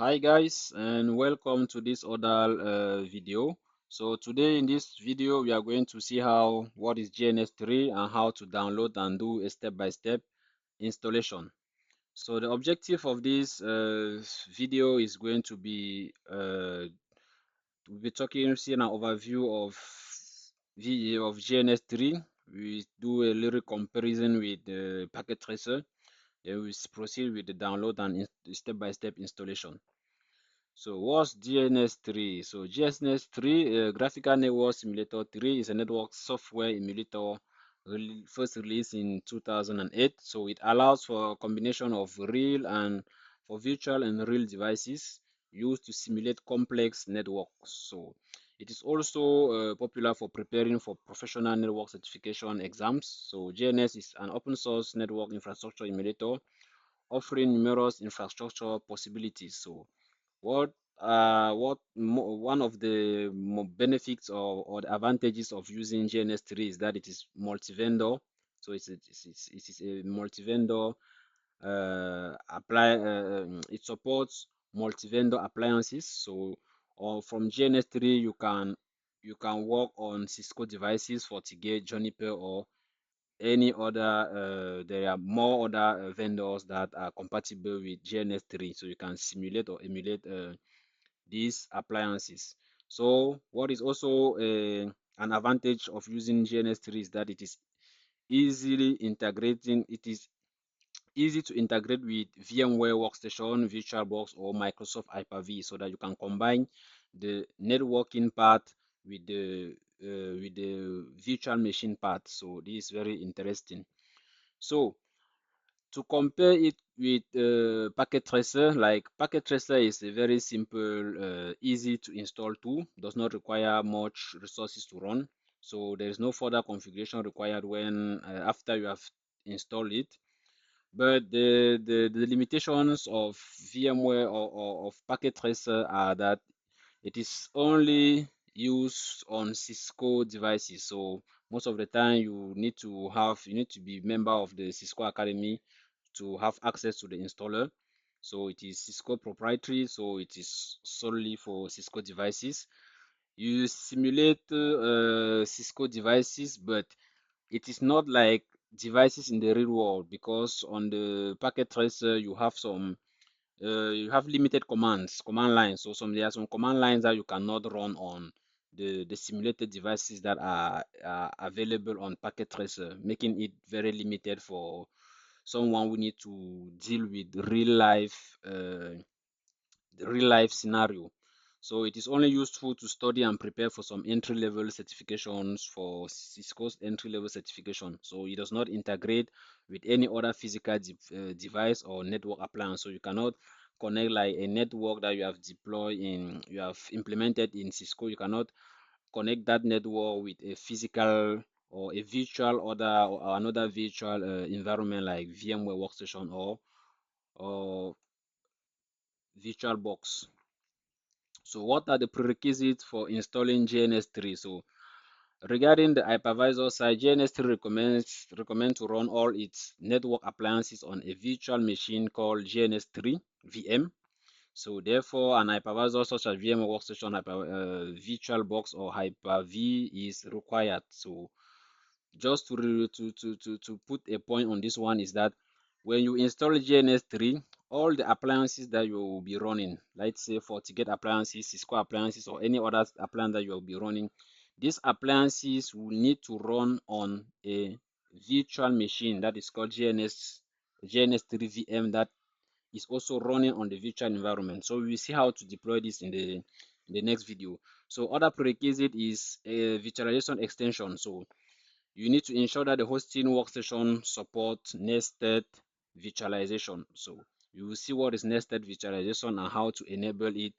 Hi guys, and welcome to this other video. So today in this video we are going to see what is GNS3 and how to download and do a step-by-step installation. So the objective of this video is going to be we'll be talking, seeing an overview of GNS3. We do a little comparison with the packet tracer. Then we proceed with the download and step-by-step installation. So what's GNS3? So GNS3, Graphical Network Simulator 3, is a network software emulator first released in 2008. So it allows for a combination of real and for virtual and real devices used to simulate complex networks. So it is also popular for preparing for professional network certification exams. So GNS is an open source network infrastructure emulator offering numerous infrastructure possibilities. So one of the benefits or the advantages of using GNS3 is that it is multi-vendor. So it is a multi-vendor it supports multi-vendor appliances. So or from GNS3 you can work on Cisco devices, FortiGate, Juniper, or any other there are more other vendors that are compatible with GNS3, so you can simulate or emulate these appliances. So what is also an advantage of using GNS3 is that it is easy to integrate with VMware Workstation, VirtualBox, or Microsoft Hyper-V, so that you can combine the networking part with the virtual machine part. So this is very interesting. So to compare it with packet tracer, like packet tracer is a very simple, easy to install tool, does not require much resources to run. So there is no further configuration required when after you have installed it. But the limitations of VMware or of packet tracer are that it is only used on Cisco devices. So most of the time you need to be member of the Cisco Academy to have access to the installer. So it is Cisco proprietary, so it is solely for Cisco devices. You simulate Cisco devices, but it is not like devices in the real world, because on the packet tracer you have limited command lines. So there are some command lines that you cannot run on the simulated devices that are available on packet tracer, making it very limited for someone who need to deal with real life scenario. So it is only useful to study and prepare for some entry-level certifications, for Cisco's entry-level certification. So it does not integrate with any other physical device or network appliance. So you cannot connect like a network that you have implemented in Cisco. You cannot connect that network with a physical or a virtual other or another virtual environment like VMware Workstation or VirtualBox. So what are the prerequisites for installing GNS3? So regarding the hypervisor side, GNS3 recommend to run all its network appliances on a virtual machine called GNS3 VM. So therefore, an hypervisor such as VMware Workstation, VirtualBox, or Hyper-V is required. So just to put a point on this one is that when you install GNS3, all the appliances that you will be running, let's say FortiGate appliances, Cisco appliances, or any other appliance that you will be running, these appliances will need to run on a virtual machine that is called GNS3 VM, that is also running on the virtual environment. So we will see how to deploy this in the next video. So other prerequisite is a virtualization extension. So you need to ensure that the hosting workstation supports nested virtualization. So you will see what is nested virtualization and how to enable it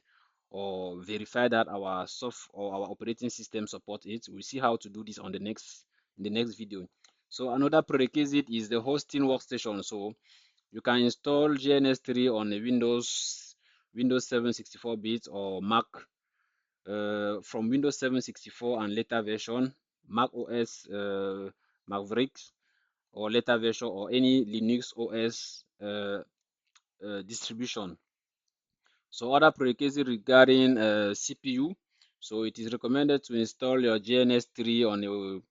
or verify that our operating system supports it. We'll see how to do this on in the next video. So another prerequisite is the hosting workstation. So you can install GNS3 on a Windows 7 64-bit or Mac from Windows 7 64 and later version, Mac OS Mavericks or later version, or any Linux OS distribution. So other prerequisites regarding CPU. So it is recommended to install your GNS3 on a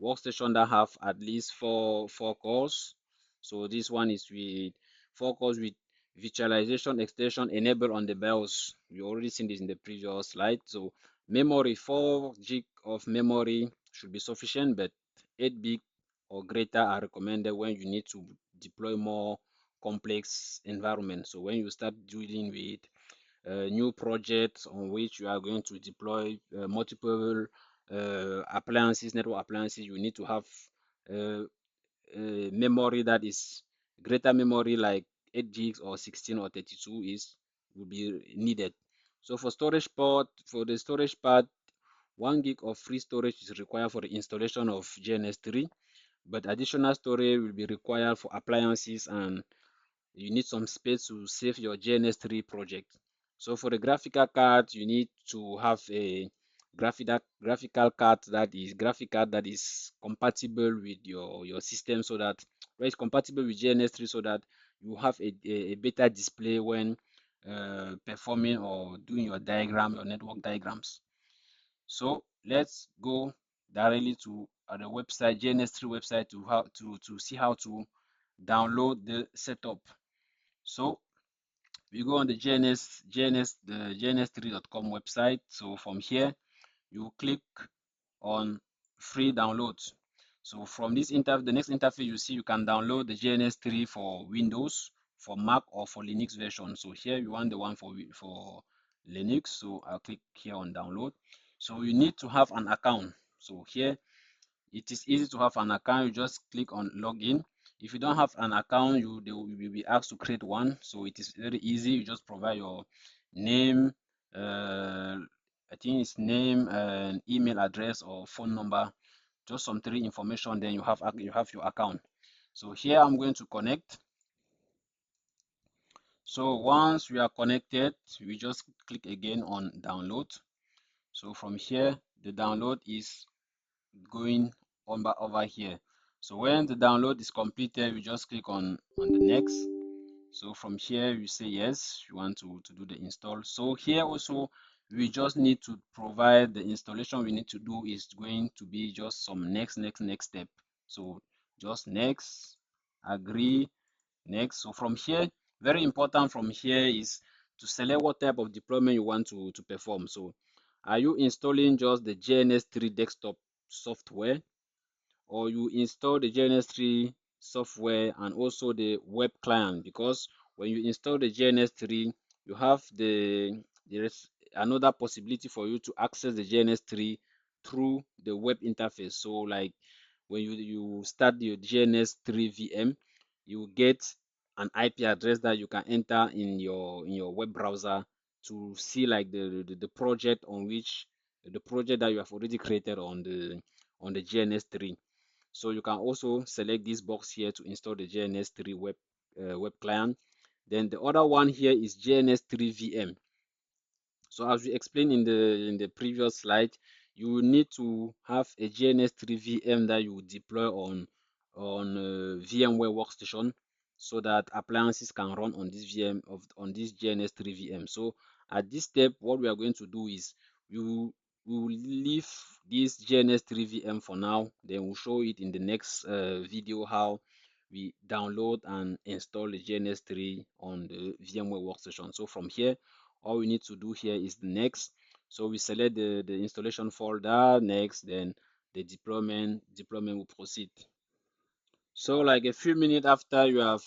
workstation that have at least four cores. So this one is with 4 cores with virtualization extension enabled on the BIOS. You already seen this in the previous slide. So memory, 4 gig of memory should be sufficient, but 8 gig or greater are recommended when you need to deploy more complex environment. So when you start dealing with new projects on which you are going to deploy multiple appliances, network appliances, you need to have uh, memory that is greater memory like 8 gigs or 16 or 32 is will be needed. So for the storage part, 1 gig of free storage is required for the installation of GNS3, but additional storage will be required for appliances, and you need some space to save your GNS3 project. So for the graphical card, you need to have a graphical card that is compatible with your system, so that where it's compatible with GNS3, so that you have a better display when performing or doing your network diagrams. So let's go directly to the website, GNS3 website, to see how to download the setup. So we go on the GNS3.com website. So from here, you click on free downloads. So from this the next interface you see, you can download the GNS3 for Windows, for Mac, or for Linux version. So here we want the one for Linux. So I'll click here on download. So you need to have an account. So here it is easy to have an account. You just click on login. If you don't have an account, you will be asked to create one. So it is very easy. You just provide your name, I think it's name and email address or phone number, just some 3 information. Then you have your account. So here I'm going to connect. So once we are connected, we just click again on download. So from here, the download is going over here. So when the download is completed, we just click on the next. So from here, you say yes, you want to do the install. So here also, we just need to provide the installation we need to do is going to be just some next step. So just next, agree, next. So from here, very important from here is to select what type of deployment you want to perform. So are you installing just the GNS3 desktop software, or you install the GNS3 software and also the web client? Because when you install the GNS3, you have there is another possibility for you to access the GNS3 through the web interface. So like when you start your GNS3 VM, you get an IP address that you can enter in your web browser to see like the project on which the project that you have already created on the GNS3. So you can also select this box here to install the GNS3 web client. Then the other one here is GNS3 VM. So as we explained in the previous slide, you will need to have a GNS3 VM that you deploy on VMware Workstation, so that appliances can run on this on this GNS3 VM. So at this step, what we are going to do is we will leave this GNS3 VM for now. Then we'll show it in the next video how we download and install the GNS3 on the VMware Workstation. So from here, all we need to do here is the next. So we select the installation folder, next, then the deployment will proceed. So like a few minutes after you have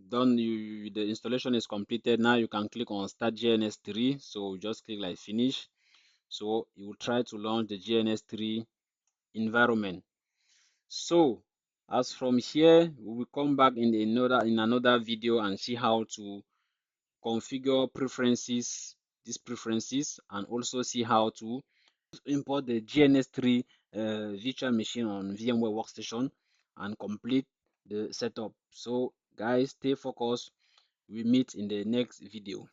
done the installation is completed, now you can click on start GNS3. So just click like finish. So you will try to launch the GNS3 environment. So as from here, we will come back in another video and see how to configure these preferences, and also see how to import the GNS3 virtual machine on VMware Workstation and complete the setup. So guys, stay focused. We meet in the next video.